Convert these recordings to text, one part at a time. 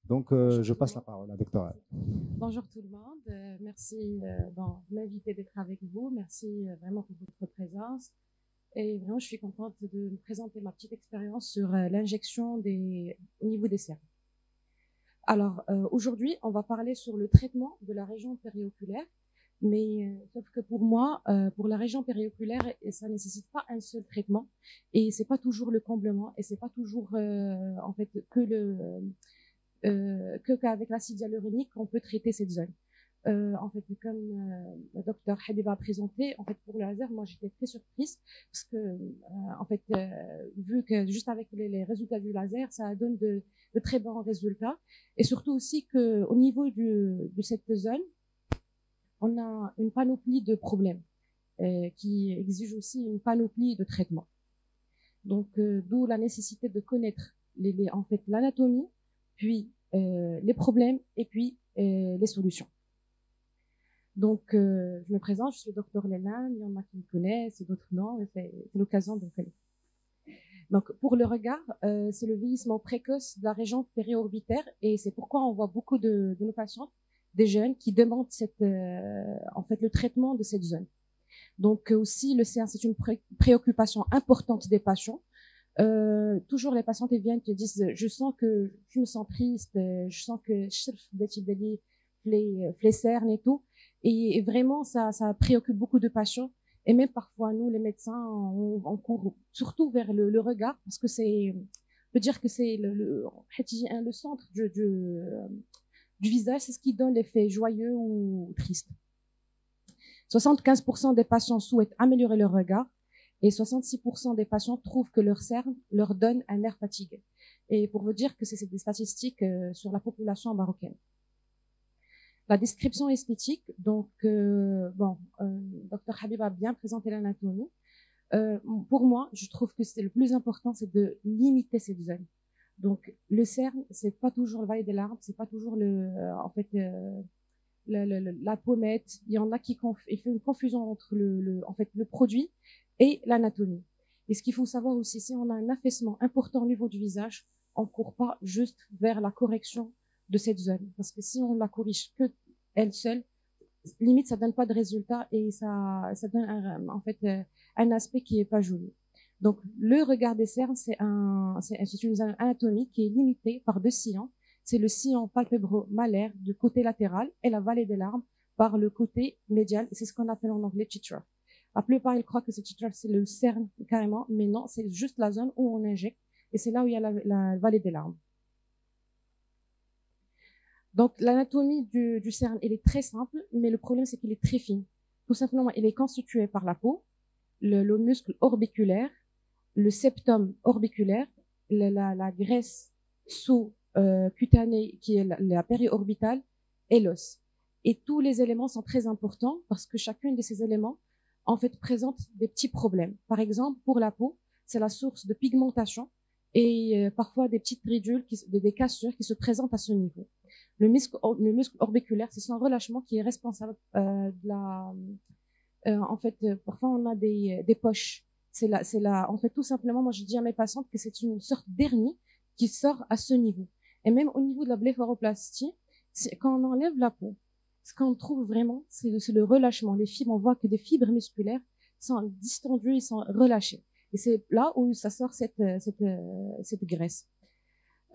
Donc, Bonjour je tout le passe la monde. parole à docteur. Bonjour tout le monde. Merci de m'inviter d'être avec vous. Merci vraiment pour votre présence. Et vraiment, je suis contente de me présenter ma petite expérience sur l'injection au niveau des cernes. Alors, aujourd'hui, on va parler sur le traitement de la région périoculaire. Mais sauf que pour moi, pour la région périoculaire, ça nécessite pas un seul traitement et c'est pas toujours le comblement et c'est pas toujours en fait qu'avec l'acide hyaluronique qu'on peut traiter cette zone. En fait, comme le docteur Habib a présenté, en fait, pour le laser, moi, j'étais très surprise parce que, en fait, vu que juste avec les résultats du laser, ça donne de très bons résultats. Et surtout aussi qu'au niveau de cette zone, on a une panoplie de problèmes qui exigent aussi une panoplie de traitements. Donc, d'où la nécessité de connaître en fait, l'anatomie, puis les problèmes et puis les solutions. Donc, je me présente, je suis le docteur Lélan, il y en a qui me connaissent et d'autres non, et c'est l'occasion de me connaître. Donc, pour le regard, c'est le vieillissement précoce de la région périorbitaire et c'est pourquoi on voit beaucoup de nos patients, des jeunes, qui demandent en fait, le traitement de cette zone. Donc, aussi, le CR, c'est une préoccupation importante des patients. Toujours les patientes viennent te disent je sens que je me sens triste, je sens que les cernes et tout et vraiment ça préoccupe beaucoup de patients et même parfois nous les médecins on court surtout vers le regard parce que c'est on peut dire que c'est le centre du visage, c'est ce qui donne l'effet joyeux ou triste. 75% des patients souhaitent améliorer leur regard et 66% des patients trouvent que leur cerne leur donne un air fatigué. Et pour vous dire que c'est des statistiques sur la population marocaine. La description esthétique, donc, Dr Habib a bien présenté l'anatomie. Pour moi, je trouve que c'est le plus important, c'est de limiter cette zone. Donc, le cerne, c'est pas toujours le valle des larmes, c'est pas toujours en fait, la pommette. Il y en a qui font une confusion entre en fait, le produit et l'anatomie. Et ce qu'il faut savoir aussi, si on a un affaissement important au niveau du visage, on ne court pas juste vers la correction de cette zone. Parce que si on la corrige que elle seule, limite, ça donne pas de résultat et ça donne en fait un aspect qui est pas joli. Donc, le regard des cernes, c'est une anatomie qui est limitée par deux sillons. C'est le sillon palpébro-malaire du côté latéral et la vallée des larmes par le côté médial. C'est ce qu'on appelle en anglais teardrop. La plupart, ils croient que c'est teardrop, c'est le cerne carrément, mais non, c'est juste la zone où on injecte et c'est là où il y a la vallée des larmes. Donc, l'anatomie du cerne, elle est très simple, mais le problème, c'est qu'il est très fine. Tout simplement, il est constitué par la peau, le muscle orbiculaire, le septum orbiculaire, la graisse sous-cutanée qui est la périorbitale et l'os. Et tous les éléments sont très importants parce que chacun de ces éléments, en fait, présente des petits problèmes. Par exemple, pour la peau, c'est la source de pigmentation et parfois des petites ridules, des cassures qui se présentent à ce niveau. Le muscle orbiculaire, c'est son relâchement qui est responsable de la... en fait, parfois on a des poches. En fait, tout simplement, moi je dis à mes patientes que c'est une sorte d'hernie qui sort à ce niveau. Et même au niveau de la blépharoplastie, quand on enlève la peau, ce qu'on trouve vraiment, c'est le relâchement. Les fibres, on voit que des fibres musculaires sont distendues, ils sont relâchées. Et c'est là où ça sort cette graisse.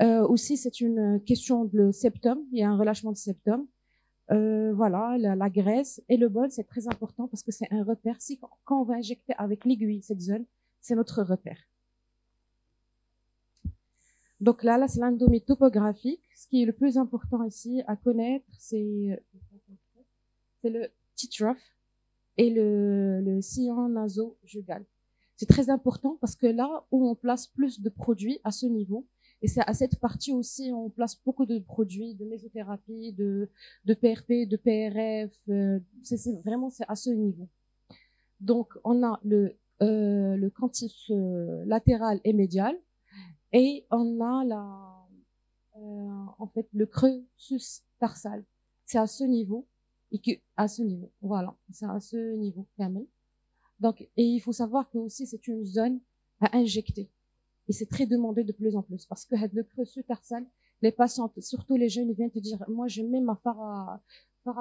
Aussi, c'est une question de septum. Il y a un relâchement de septum. Voilà, la graisse et le bol, c'est très important parce que c'est un repère. Quand on va injecter avec l'aiguille cette zone, c'est notre repère. Donc là c'est l'anatomie topographique. Ce qui est le plus important ici à connaître, c'est le teardrop et le sillon naso-jugal. C'est très important parce que là où on place plus de produits à ce niveau, et c'est à cette partie aussi on place beaucoup de produits de mésothérapie, de PRP, de PRF. Vraiment c'est à ce niveau. Donc on a le canthus latéral et médial et on a en fait le creux sus-tarsal. C'est à ce niveau à ce niveau. Voilà, c'est à ce niveau quand. Donc, et il faut savoir que aussi c'est une zone à injecter. Et c'est très demandé de plus en plus parce que le creux sus-tarsal, Les patientes, surtout les jeunes, ils viennent te dire, moi, je mets ma fard à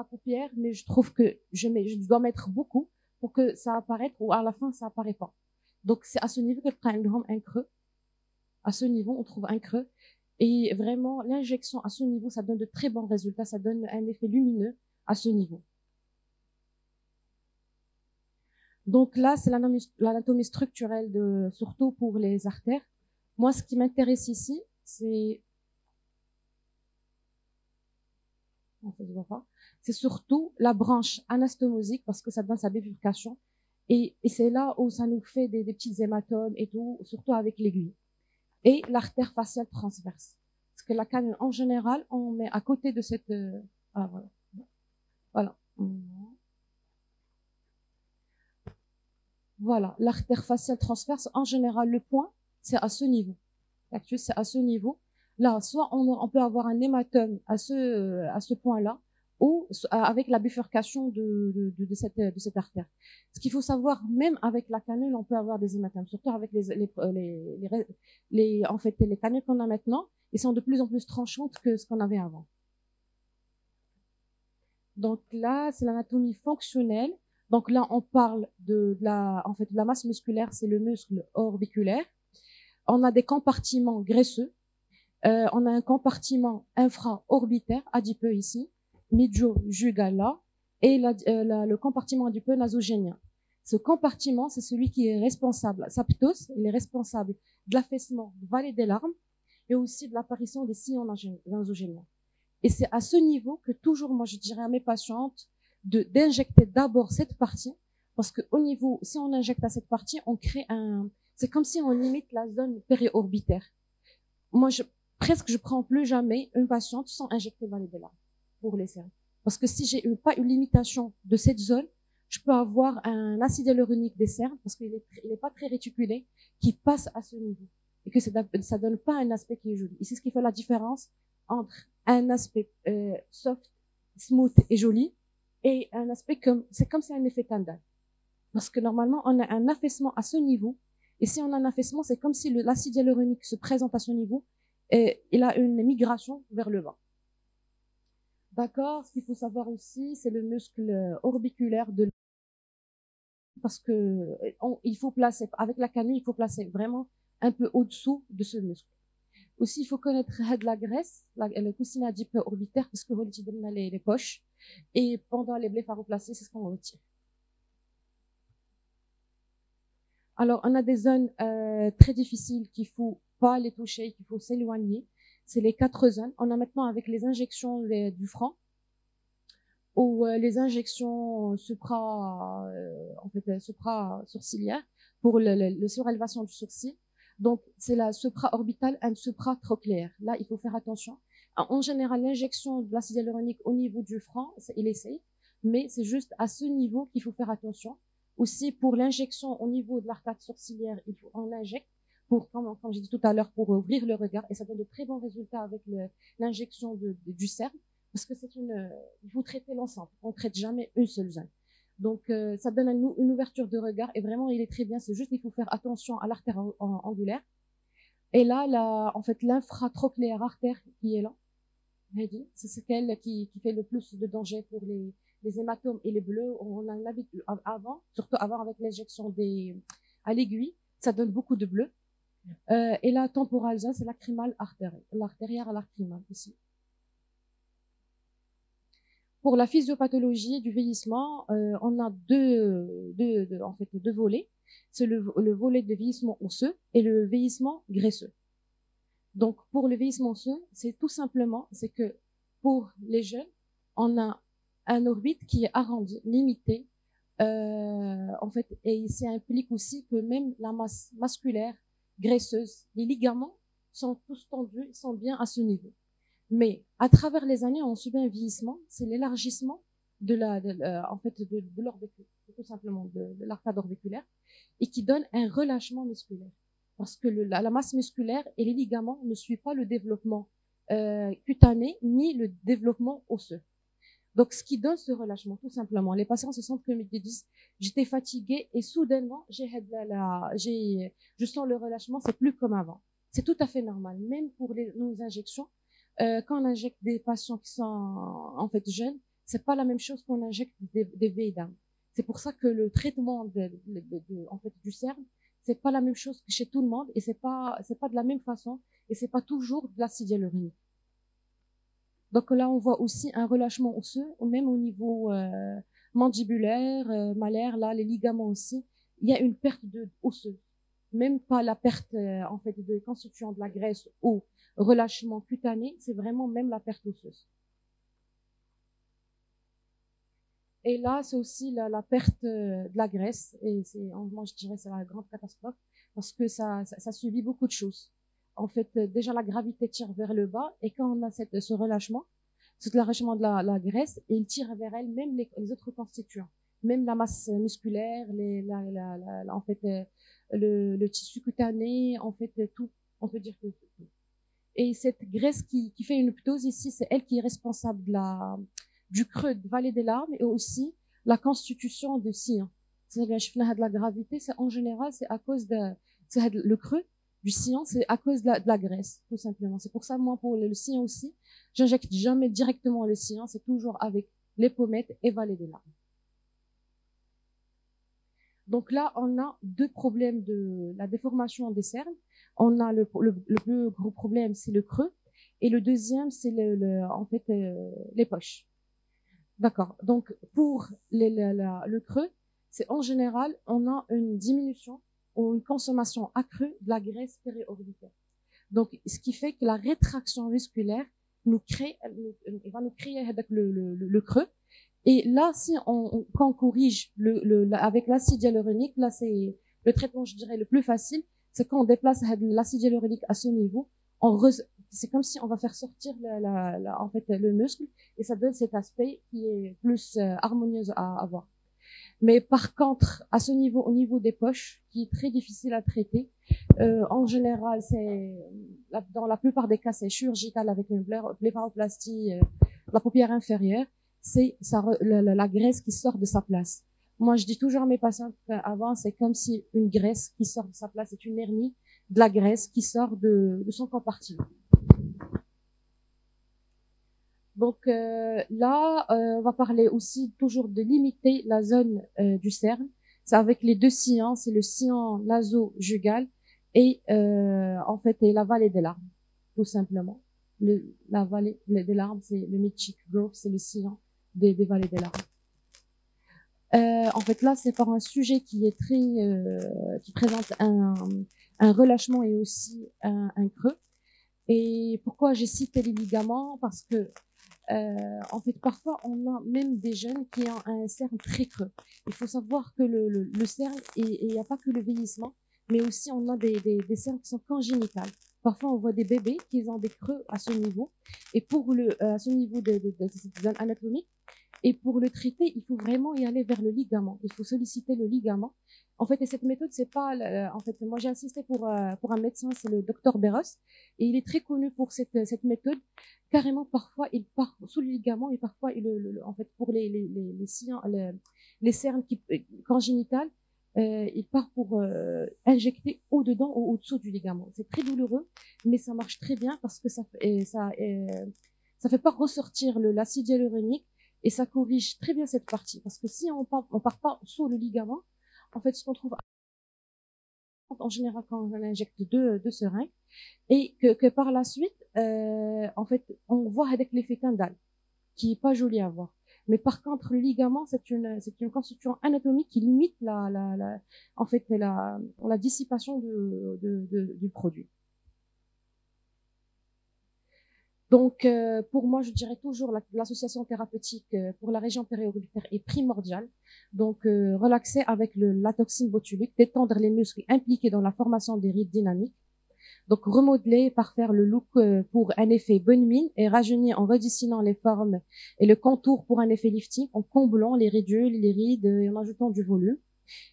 paupières, mais je trouve que je dois mettre beaucoup pour que ça apparaisse ou à la fin, ça apparaît pas. Donc, c'est à ce niveau que un creux. À ce niveau, on trouve un creux. Et vraiment, l'injection à ce niveau, ça donne de très bons résultats. Ça donne un effet lumineux à ce niveau. Donc là, c'est l'anatomie structurelle surtout pour les artères. Moi, ce qui m'intéresse ici, c'est, en fait, je vois pas, c'est surtout la branche anastomosique parce que ça donne sa bifurcation. Et c'est là où ça nous fait des petits hématomes et tout, surtout avec l'aiguille. Et l'artère faciale transverse. Parce que la canule, en général, on met à côté de cette, ah, voilà. Voilà. Voilà. L'artère faciale transverse, en général, le point, c'est à ce niveau. L'actus, c'est à ce niveau. Là, soit on peut avoir un hématome à ce point-là, ou avec la bifurcation de cette artère. Ce qu'il faut savoir, même avec la canule, on peut avoir des hématomes, surtout avec en fait, les canules qu'on a maintenant, ils sont de plus en plus tranchantes que ce qu'on avait avant. Donc là, c'est l'anatomie fonctionnelle. Donc là, on parle en fait, de la masse musculaire, c'est le muscle orbiculaire. On a des compartiments graisseux. On a un compartiment infra-orbitaire, adipeux ici, médio-jugal là, et le compartiment adipeux nasogénien. Ce compartiment, c'est celui qui est responsable, saptos, il est responsable de l'affaissement de vallée des larmes et aussi de l'apparition des sillons nasogéniens. Et c'est à ce niveau que toujours, moi, je dirais à mes patientes d'injecter d'abord cette partie, parce que au niveau, si on injecte à cette partie, on crée c'est comme si on limite la zone périorbitaire. Moi, presque, je prends plus jamais une patiente sans injecter vallée des larmes pour les cernes. Parce que si j'ai pas une limitation de cette zone, je peux avoir un acide hyaluronique des cernes, parce qu'il est pas très réticulé, qui passe à ce niveau. Et que ça donne pas un aspect qui est joli. Et c'est ce qui fait la différence entre un aspect soft, smooth et joli, et un aspect c'est comme si un effet Kendall. Parce que normalement, on a un affaissement à ce niveau, et si on a un affaissement, c'est comme si l'acide hyaluronique se présente à ce niveau, et il a une migration vers le bas. D'accord. Ce qu'il faut savoir aussi, c'est le muscle orbiculaire parce que il faut placer, avec la canule, il faut placer vraiment un peu au-dessous de ce muscle. Aussi, il faut connaître la graisse, le coussinet adipeux orbitaire, parce que on a les poches. Et pendant les blépharoplasties, c'est ce qu'on retire. Alors, on a des zones très difficiles qu'il faut pas les toucher, qu'il faut s'éloigner. C'est les 4 zones. On a maintenant avec les injections du franc ou les injections supra-sourciliaires pour le surélévation du sourcil. Donc, c'est la supra-orbitale et supra-trochléaire. Là, il faut faire attention. En général, l'injection de l'acide hyaluronique au niveau du franc, il est safe, mais c'est juste à ce niveau qu'il faut faire attention. Aussi, pour l'injection au niveau de l'arcade sourcilière, on injecte comme j'ai dit tout à l'heure, pour ouvrir le regard, et ça donne de très bons résultats avec l'injection du cerne, parce que il faut traiter l'ensemble. On traite jamais une seule zone. Donc, ça donne une ouverture de regard, et vraiment, il est très bien. C'est juste, il faut faire attention à l'artère angulaire. Et là, en fait, l'infratrochléaire artère qui est là, c'est celle qui fait le plus de danger pour les hématomes et les bleus. On a l'habitude surtout avant avec l'injection à l'aiguille, ça donne beaucoup de bleu. Et la temporale zone, c'est lacrymale artérielle, l'artérière lacrymale ici. Pour la physiopathologie du vieillissement, on a deux volets. C'est le volet de vieillissement osseux et le vieillissement graisseux. Donc, pour le vieillissement osseux, c'est tout simplement, c'est que pour les jeunes, on a un orbite qui est arrondi, limité, en fait, et ça implique aussi que même la masse musculaire, graisseuse, les ligaments sont tous tendus, ils sont bien à ce niveau. Mais à travers les années, on subit un vieillissement, c'est l'élargissement en fait, de l'orbicule, tout simplement de l'arcade orbiculaire, et qui donne un relâchement musculaire. Parce que la masse musculaire et les ligaments ne suivent pas le développement cutané ni le développement osseux. Donc, ce qui donne ce relâchement, tout simplement. Les patients se sentent comme ils disent, j'étais fatiguée et soudainement, je sens le relâchement, c'est plus comme avant. C'est tout à fait normal. Même pour nos injections, Quand on injecte des patients qui sont en fait jeunes, c'est pas la même chose qu'on injecte des vieilles dames. C'est pour ça que le traitement en fait du CERN, c'est pas la même chose que chez tout le monde et c'est pas de la même façon et c'est pas toujours de l'acide hyaluronique. Donc là, on voit aussi un relâchement osseux, même au niveau mandibulaire, malaire, là, les ligaments aussi. Il y a une perte de osseuse. Même pas la perte en fait de constituant de la graisse ou relâchement cutané, c'est vraiment même la perte osseuse. Et là, c'est aussi la perte de la graisse. Et moi, je dirais, c'est la grande catastrophe parce que ça subit beaucoup de choses. En fait, déjà, la gravité tire vers le bas et quand on a ce relâchement de la graisse, et il tire vers elle même les autres constituants, même la masse musculaire, en fait, le tissu cutané, en fait, tout. On peut dire que tout. Et cette graisse qui fait une ptose ici, c'est elle qui est responsable du creux de vallée des larmes et aussi la constitution de sillon. C'est-à-dire que de la gravité, c'est en général, c'est à cause le creux du sillon, c'est à cause de la graisse, tout simplement. C'est pour ça, moi, pour le sillon aussi, j'injecte jamais directement le sillon, c'est toujours avec les pommettes et vallée des larmes. Donc là, on a deux problèmes de la déformation des cernes. On a le plus gros problème, c'est le creux. Et le deuxième, c'est en fait, les poches. D'accord. Donc, pour le creux, c'est en général, on a une diminution ou une consommation accrue de la graisse périorbitaire. Donc, ce qui fait que la rétraction musculaire va nous créer avec le creux. Et là, si quand on corrige avec l'acide hyaluronique, là, c'est le traitement, je dirais, le plus facile. C'est quand on déplace l'acide hyaluronique à ce niveau, c'est comme si on va faire sortir en fait, le muscle et ça donne cet aspect qui est plus harmonieux à avoir. Mais par contre, à ce niveau, au niveau des poches, qui est très difficile à traiter, en général, dans la plupart des cas, c'est chirurgical avec une blépharoplastie, la paupière inférieure, c'est la graisse qui sort de sa place. Moi, je dis toujours à mes patients avant, c'est comme si une graisse qui sort de sa place, c'est une hernie de la graisse qui sort de son compartiment. Donc là, on va parler aussi toujours de limiter la zone du cerne. C'est avec les deux sillons, c'est le sillon naso-jugal et en fait et la vallée des larmes, tout simplement. La vallée des larmes, c'est le mid-cheek growth, c'est le sillon des vallées des larmes. En fait là, c'est par un sujet qui est qui présente un relâchement et aussi un creux. Et pourquoi j'ai cité les ligaments? Parce que en fait, parfois, on a même des jeunes qui ont un cerne très creux. Il faut savoir que le cerne, il n'y a pas que le vieillissement, mais aussi on a des cernes qui sont congénitales. Parfois, on voit des bébés qui ont des creux à ce niveau. Et pour à ce niveau de cette zone anatomique, et pour le traiter, il faut vraiment y aller vers le ligament. Il faut solliciter le ligament. En fait, et cette méthode, c'est pas, en fait, moi j'ai insisté pour un médecin, c'est le docteur Beros, et il est très connu pour cette méthode. Carrément, parfois, il part sous le ligament et parfois, en fait, pour les cernes congénitales, il part pour injecter au-dedans ou au-dessous du ligament. C'est très douloureux, mais ça marche très bien parce que ça fait pas ressortir l'acide hyaluronique et ça corrige très bien cette partie. Parce que si on part pas sous le ligament, en fait, ce qu'on trouve en général quand on injecte deux seringues, et que par la suite, en fait, on voit avec l'effet Kendall, qui est pas joli à voir. Mais par contre, le ligament, c'est une constitution anatomique qui limite en fait, la dissipation du produit. Donc, pour moi, je dirais toujours l'association thérapeutique pour la région périorbitaire est primordiale. Donc, relaxer avec la toxine botulique, détendre les muscles impliqués dans la formation des rides dynamiques. Donc, remodeler, parfaire le look pour un effet bonne mine et rajeunir en redessinant les formes et le contour pour un effet lifting, en comblant les ridules, les rides et en ajoutant du volume.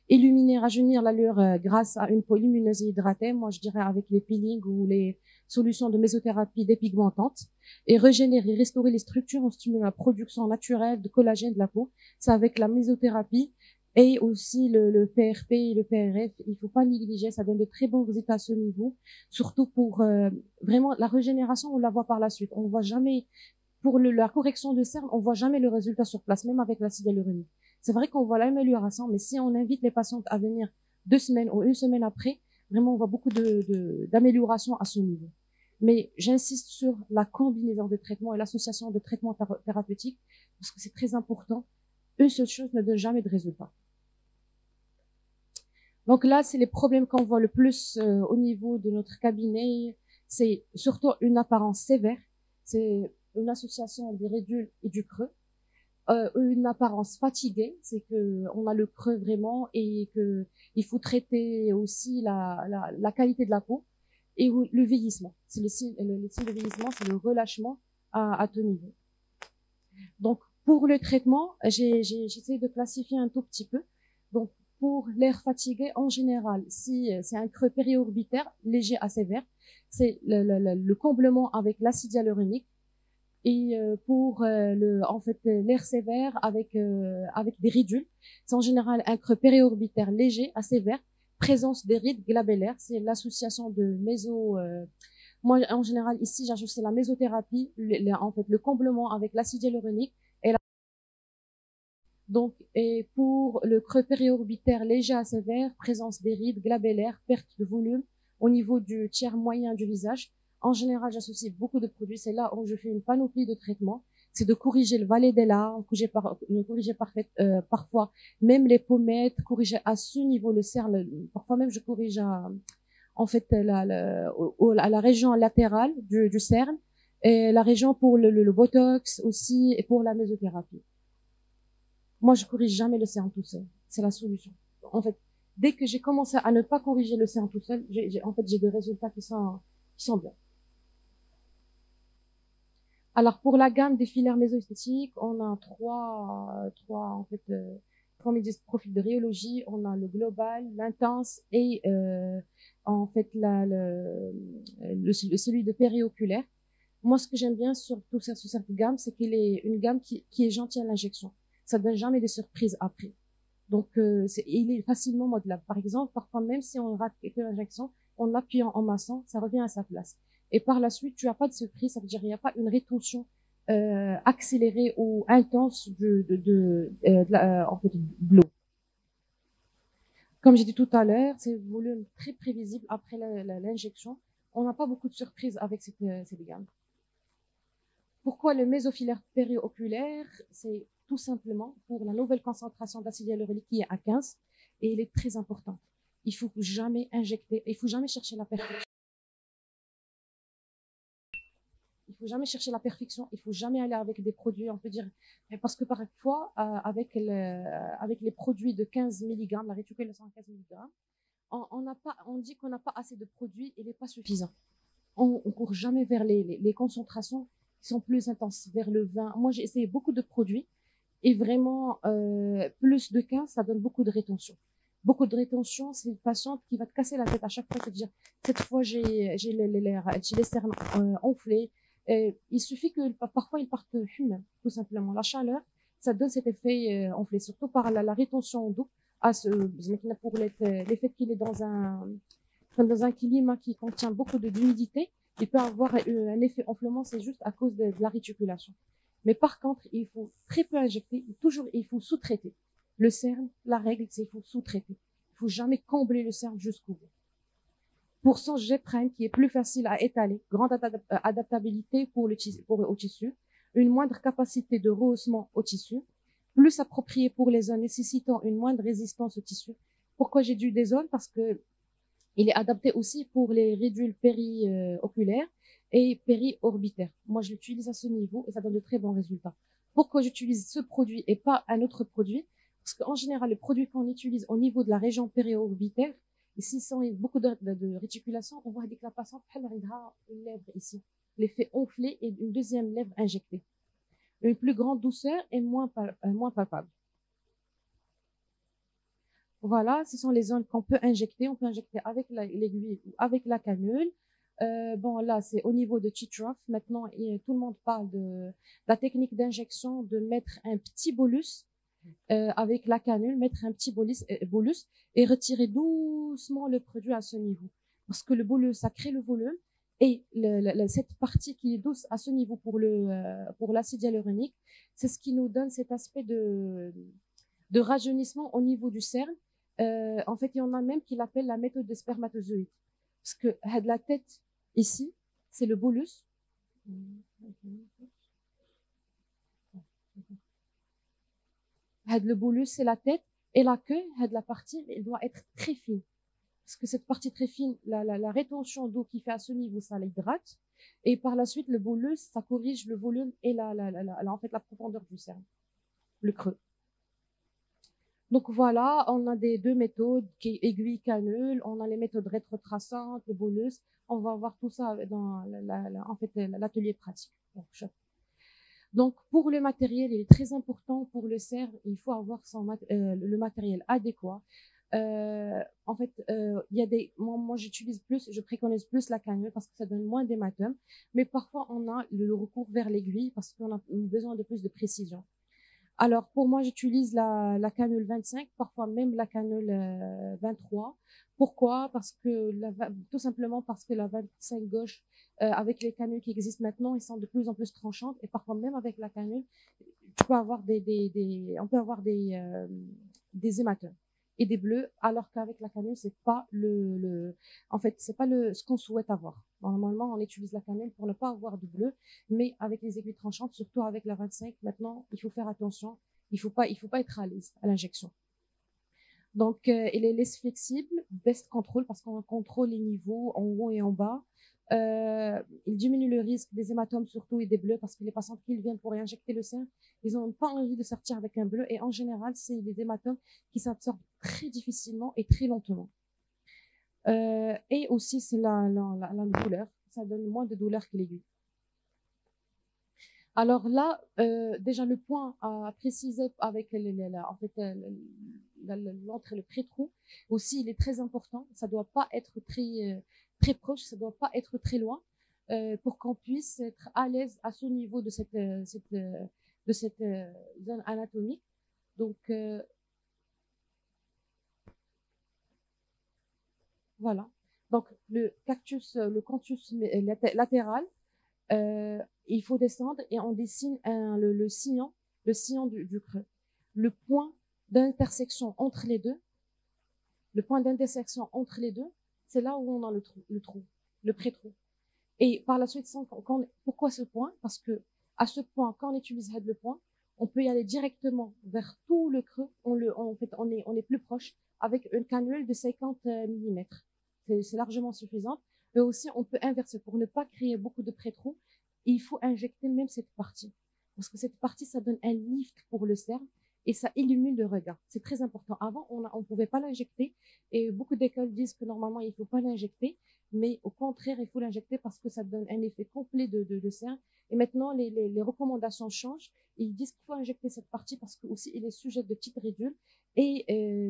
Illuminer, rajeunir l'allure grâce à une peau lumineuse et hydratée, moi je dirais avec les peelings ou les solutions de mésothérapie dépigmentante, et régénérer, restaurer les structures en stimulant la production naturelle de collagène de la peau. C'est avec la mésothérapie Et aussi le PRP et le PRF, il faut pas négliger, ça donne de très bons résultats à ce niveau, surtout pour vraiment la régénération, on la voit par la suite. On voit jamais, pour la correction de cernes, on voit jamais le résultat sur place, même avec l'acide hyaluronique. C'est vrai qu'on voit l'amélioration, mais si on invite les patientes à venir 2 semaines ou une semaine après, vraiment on voit beaucoup d'amélioration à ce niveau. Mais j'insiste sur la combinaison de traitements et l'association de traitements thérapeutiques, parce que c'est très important. Une seule chose ne donne jamais de résultat. Donc là, c'est les problèmes qu'on voit le plus au niveau de notre cabinet. C'est surtout une apparence sévère. C'est une association des ridules et du creux. Une apparence fatiguée, c'est que on a le creux vraiment et que il faut traiter aussi la qualité de la peau et le vieillissement. C'est le signe de vieillissement, c'est le relâchement à tout niveau. Donc pour le traitement, j'essaie de classifier un tout petit peu. Donc pour l'air fatigué, en général, si c'est un creux périorbitaire léger à sévère, c'est le comblement avec l'acide hyaluronique. Et pour en fait l'air sévère avec des ridules, c'est en général un creux périorbitaire léger à sévère, présence des rides glabellaires, c'est l'association de moi en général ici j'ajuste la mésothérapie, en fait le comblement avec l'acide hyaluronique et donc et pour le creux périorbitaire léger à sévère, présence des rides glabellaires, perte de volume au niveau du tiers moyen du visage. En général, j'associe beaucoup de produits. C'est là où je fais une panoplie de traitements. C'est de corriger le valet des larmes, corriger parfois même les pommettes, corriger à ce niveau le cerne. Parfois même, je corrige en fait à la région latérale du cerne et la région pour le botox aussi et pour la mésothérapie. Moi, je corrige jamais le cerne tout seul. C'est la solution. En fait, dès que j'ai commencé à ne pas corriger le cerne tout seul, j'ai des résultats qui sont bien. Alors, pour la gamme des filaires mésoesthétiques, on a en fait, trois profils de rhéologie. On a le global, l'intense et, en fait, celui de périoculaire. Moi, ce que j'aime bien sur cette gamme, c'est qu'il est une gamme qui est gentille à l'injection. Ça donne jamais des surprises après. Donc, il est facilement modelable. Par exemple, parfois même si on rate quelques injections, en appuyant en massant, ça revient à sa place. Et par la suite, tu n'as pas de surprise, ça veut dire qu'il n'y a pas une rétention accélérée ou intense en fait, de l'eau. Comme j'ai dit tout à l'heure, c'est un volume très prévisible après l'injection. On n'a pas beaucoup de surprises avec cette gamme. Pourquoi le mésofilaire périoculaire? C'est tout simplement pour la nouvelle concentration d'acide hyaluronique qui est à 15 et il est très important. Il faut jamais injecter, il faut jamais chercher la perfection. Il faut jamais chercher la perfection, il faut jamais aller avec des produits, on peut dire, parce que parfois, avec les produits de 15 mg, la réticule de 115 mg, on dit qu'on n'a pas assez de produits, il n'est pas suffisant. On court jamais vers les concentrations qui sont plus intenses, vers le 20. Moi, j'ai essayé beaucoup de produits et vraiment, plus de 15, ça donne beaucoup de rétention. Beaucoup de rétention, c'est une patiente qui va te casser la tête à chaque fois, te dire, cette fois, j'ai les cernes enflés. Il suffit que parfois, ils partent fumer, tout simplement. La chaleur, ça donne cet effet enflé, surtout par la rétention d'eau. Pour l'effet qu'il est dans un climat qui contient beaucoup d'humidité, il peut avoir un effet enflement, c'est juste à cause de la réticulation. Mais par contre, il faut très peu injecter, il faut sous-traiter. Le cerne, la règle, c'est qu'il faut sous-traiter. Il faut jamais combler le cerne jusqu'au bout. Pour son G-Prime, qui est plus facile à étaler, grande adaptabilité au tissu, une moindre capacité de rehaussement au tissu, plus approprié pour les zones nécessitant une moindre résistance au tissu. Pourquoi j'ai dit des zones? Parce que il est adapté aussi pour les ridules périoculaires et périorbitaires. Moi, je l'utilise à ce niveau et ça donne de très bons résultats. Pourquoi j'utilise ce produit et pas un autre produit? Parce qu'en général, les produits qu'on utilise au niveau de la région périorbitaire, ici, sans beaucoup de réticulation, on voit avec la patiente, elle a une lèvre ici, l'effet enflé et une deuxième lèvre injectée. Une plus grande douceur et moins palpable. Voilà, ce sont les zones qu'on peut injecter. On peut injecter avec l'aiguille ou avec la canule. Bon, là, c'est au niveau de Chitroff. Maintenant, tout le monde parle de la technique d'injection, de mettre un petit bolus avec la canule, mettre un petit bolus et retirer doucement le produit à ce niveau. Parce que le bolus, ça crée le volume et cette partie qui est douce à ce niveau pour l'acide hyaluronique, c'est ce qui nous donne cet aspect de rajeunissement au niveau du cerne. En fait, il y en a même qui l'appellent la méthode des spermatozoïdes. Parce que la tête, ici, c'est le bolus. Le bolus, c'est la tête. Et la queue, la partie, elle doit être très fine. Parce que cette partie très fine, la rétention d'eau qui fait à ce niveau, ça l'hydrate. Et par la suite, le bolus, ça corrige le volume et en fait, la profondeur du cerne, le creux. Donc voilà, on a deux méthodes, qui aiguille, canule, on a les méthodes rétrotraçantes, le bolus. On va voir tout ça dans en fait, l'atelier pratique. Donc, pour le matériel, il est très important pour le CERN, il faut avoir le matériel adéquat. En fait, il y a moi j'utilise plus, je préconise plus la canule parce que ça donne moins d'hématome, mais parfois on a le recours vers l'aiguille parce qu'on a besoin de plus de précision. Alors, pour moi, j'utilise la canule 25, parfois même la canule 23. Pourquoi? Tout simplement parce que la 25 gauche, avec les canules qui existent maintenant, ils sont de plus en plus tranchantes et parfois même avec la canule, on peut avoir des hématomes et des bleus, alors qu'avec la canule, c'est pas en fait, c'est pas ce qu'on souhaite avoir. Normalement, on utilise la canule pour ne pas avoir de bleu, mais avec les aiguilles tranchantes, surtout avec la 25, maintenant, il faut faire attention. Il faut pas être à l'aise à l'injection. Donc, il est less flexible, best control parce qu'on contrôle les niveaux en haut et en bas. Il diminue le risque des hématomes surtout et des bleus parce que les patients qui viennent pour injecter le sein, ils n'ont pas envie de sortir avec un bleu et en général, c'est des hématomes qui s'absorbent très difficilement et très lentement. Et aussi, c'est la douleur. Ça donne moins de douleur que l'aiguille. Alors là, déjà le point à préciser avec en fait, l'entrée, le pré-trou, aussi, il est très important. Ça doit pas être très proche, ça doit pas être très loin, pour qu'on puisse être à l'aise à ce niveau de cette zone anatomique. Donc, voilà. Donc, le canthus latéral, il faut descendre et on dessine le sillon du creux. Le point d'intersection entre les deux, c'est là où on a le trou, le pré-trou. Et par la suite, pourquoi ce point? Parce que à ce point, quand on utilise le point, on peut y aller directement vers tout le creux. En fait, on est plus proche avec une canule de 50 mm. C'est largement suffisant. Mais aussi, on peut inverser pour ne pas créer beaucoup de pré-trous. Il faut injecter même cette partie. Parce que cette partie, ça donne un lift pour le cerne et ça illumine le regard. C'est très important. Avant, on pouvait pas l'injecter et beaucoup d'écoles disent que normalement, il faut pas l'injecter. Mais au contraire, il faut l'injecter parce que ça donne un effet complet de cerne. Et maintenant, les recommandations changent. Et ils disent qu'il faut injecter cette partie parce que aussi, il est sujet de petites ridules et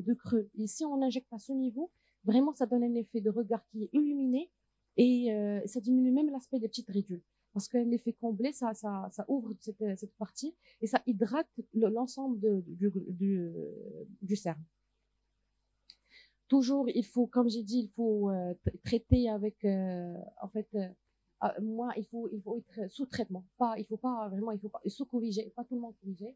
de creux. Et si on injecte à ce niveau, vraiment, ça donne un effet de regard qui est illuminé et ça diminue même l'aspect des petites ridules. Parce qu'un effet comblé, ça ouvre cette partie et ça hydrate l'ensemble du cerne. Toujours, il faut, comme j'ai dit, il faut traiter avec, en fait, moi, il faut être sous traitement. Il faut pas sous corriger, pas tout le monde corriger.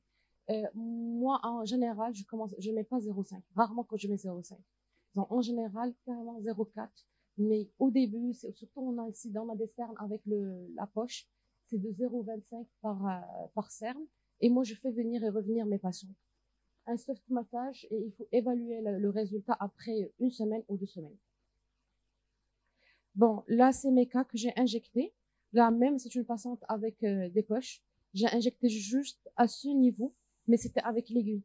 Moi, en général, je mets pas 0,5. Rarement que je mets 0,5. Donc, en général, carrément 0,4. Mais au début, surtout on a des cernes avec la poche, c'est de 0,25 par cerne. Et moi, je fais venir et revenir mes patients. Un soft massage et il faut évaluer le résultat après 1 semaine ou 2 semaines. Bon, là, c'est mes cas que j'ai injectés. Là, même, c'est une patiente avec des poches. J'ai injecté juste à ce niveau, mais c'était avec l'aiguille.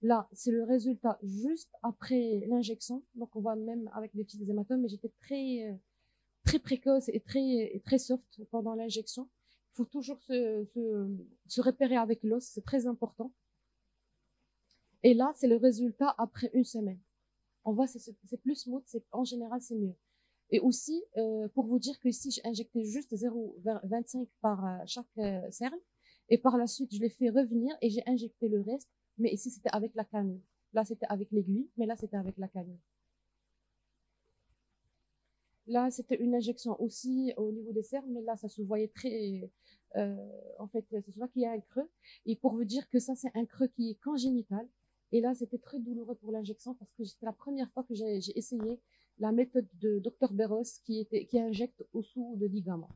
Là, c'est le résultat juste après l'injection. Donc, on voit même avec des petits hématomes, mais j'étais très précoce et très soft pendant l'injection. Il faut toujours se repérer avec l'os, c'est très important. Et là, c'est le résultat après 1 semaine. On voit, c'est plus smooth, en général, c'est mieux. Et aussi, pour vous dire que ici, j'ai injecté juste 0,25 par chaque cerne. Et par la suite, je l'ai fait revenir et j'ai injecté le reste mais ici, c'était avec la canule. Là, c'était avec l'aiguille, mais là, c'était avec la canule. Là, c'était une injection aussi au niveau des cernes, mais là, ça se voyait très. En fait, ça se voit qu'il y a un creux. Et pour vous dire que ça, c'est un creux qui est congénital. Et là, c'était très douloureux pour l'injection parce que c'était la première fois que j'ai essayé la méthode de Dr Berros qui injecte au-dessous de ligament.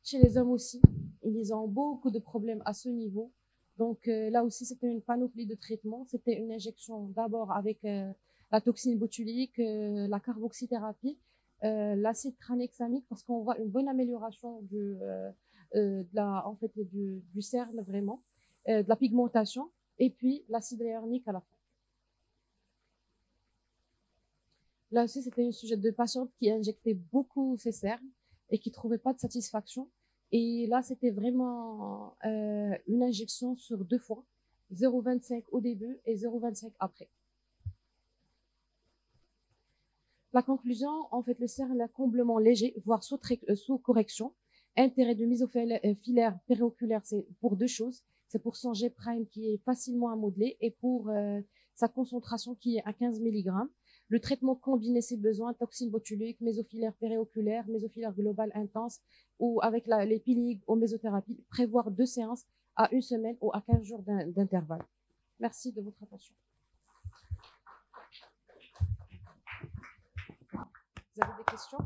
Chez les hommes aussi, ils ont beaucoup de problèmes à ce niveau. Donc là aussi, c'était une panoplie de traitements. C'était une injection d'abord avec la toxine botulique, la carboxythérapie, l'acide tranexamique, parce qu'on voit une bonne amélioration du cerne vraiment, de la pigmentation, et puis l'acide hyaluronique à la fin. Là aussi, c'était une sujet de patiente qui injectait beaucoup ses cernes et qui ne trouvait pas de satisfaction. Et là, c'était vraiment une injection sur 2 fois, 0,25 au début et 0,25 après. La conclusion, en fait, le cerne a comblement léger, voire sous correction. Intérêt de mésofilaire périoculaire, c'est pour 2 choses. C'est pour son G' qui est facilement à modeler et pour sa concentration qui est à 15 mg. Le traitement combiné ses besoins, toxine botulique, mésofilaire périoculaire, mésofilaire global intense ou avec les peelings ou mésothérapie, prévoir 2 séances à 1 semaine ou à 15 jours d'intervalle. Merci de votre attention. Vous avez des questions ?